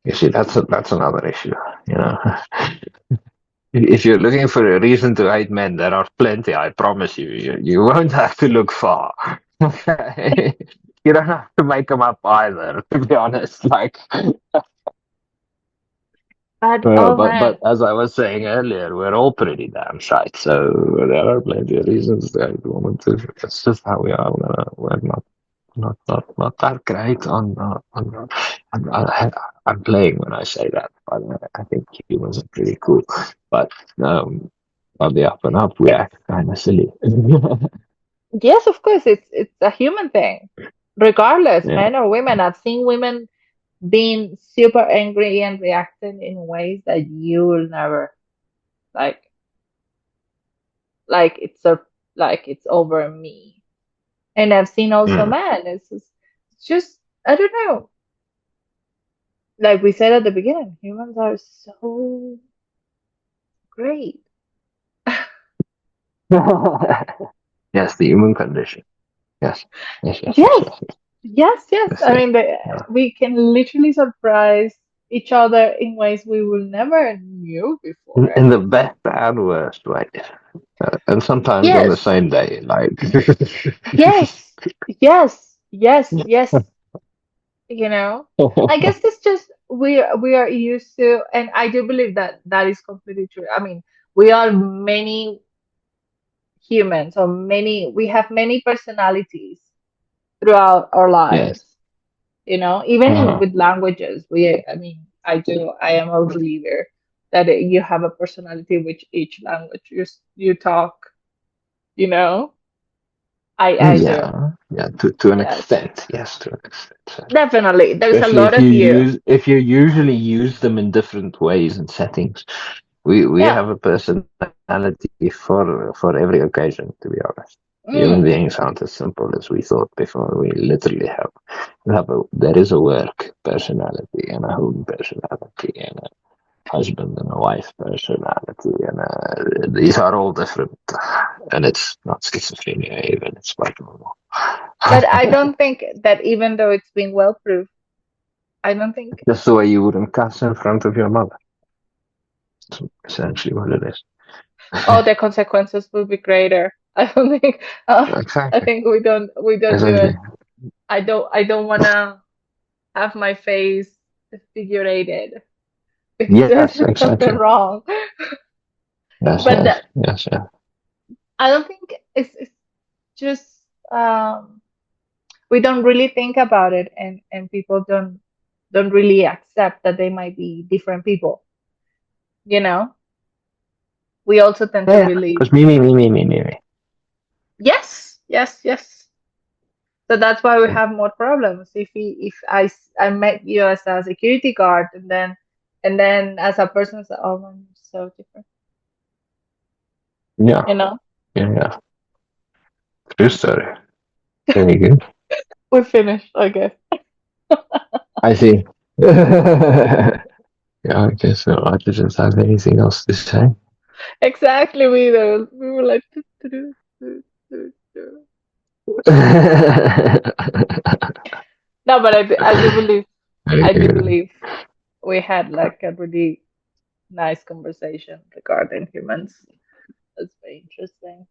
You see, that's another issue. You know. If you're looking for a reason to hate men, there are plenty. I promise you. You won't have to look far. Okay? You don't have to make them up either. To be honest, like, But oh but man, as I was saying earlier, we're all pretty damn shite. So there are plenty of reasons that I want to. That's just how we are. We're not that great I'm playing when I say that, but I think humans are pretty cool. But on the up and up, we act kind of silly. yes, of course, it's a human thing, regardless, Yeah. men or women. I've seen women being super angry and reacting in ways that you will never like like it's a like it's over me. And I've seen also Mm. men. It's just I don't know. Like we said at the beginning, humans are so great. Yes, the human condition. Yes, yes, yes, yes, Yes, yes, yes. yes, yes. Yes, I yes. mean, Yeah. we can literally surprise each other in ways we will never knew before. In the best and worst way, and sometimes on the Yes, same day. Like, yes, yes, yes, yes. I guess it's just we are used to, and I do believe that that is completely true. I mean, we are many humans, or we have many personalities throughout our yes. lives. Even Uh-huh. with languages, I mean, I am a believer that you have a personality with each language you talk. You know, I do. Yeah, yeah, to an Yes, extent, yes, to an extent. definitely. There's a Especially lot of you. if you usually use them in different ways and settings. We Yeah. have a personality for every occasion, to be honest. Human Mm. beings aren't as simple as we thought before. We have there is a work personality and a home personality and a husband and a wife personality, and these are all different, and it's not schizophrenia even. It's quite normal. But I don't think that even though it's been well proved, I don't think Just the way you wouldn't cuss in front of your mother. That's essentially what it is. all the consequences will be greater. I don't think. I Exactly. think we don't do Exactly. it. I don't wanna have my face figurated because there's Yes, something exactly. wrong. Yes, But yes, yes, yes. I don't think it's just um, we don't really think about it, and people don't really accept that they might be different people. You know, we also tend to Yeah, believe because me. yes, yes, yes. So that's why we have more problems. If I met you as a security guard, and then as a person, say, oh, I'm so different. Yeah, You know, yeah, yeah. True story. Very good. we're finished, I guess. I see. Yeah, I guess so. I didn't have anything else to say. Exactly, we were like, "Do, do, do, do, do, do." No, but Very I do good. believe we had like a really nice conversation regarding humans. That's very interesting.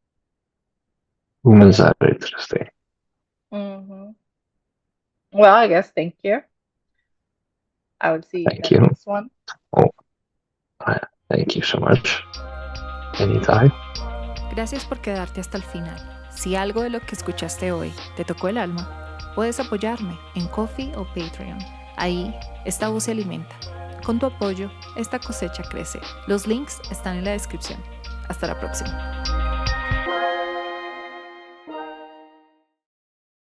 Humans are interesting. Hmm. Well, I guess thank you. I will see you in Thank the you. next one. Oh, thank you so much. Anytime. Gracias por quedarte hasta el final. Si algo de lo que escuchaste hoy te tocó el alma, puedes apoyarme en Ko-fi o Patreon. Ahí, esta voz se alimenta. Con tu apoyo, esta cosecha crece. Los links están en la descripción. Hasta la próxima.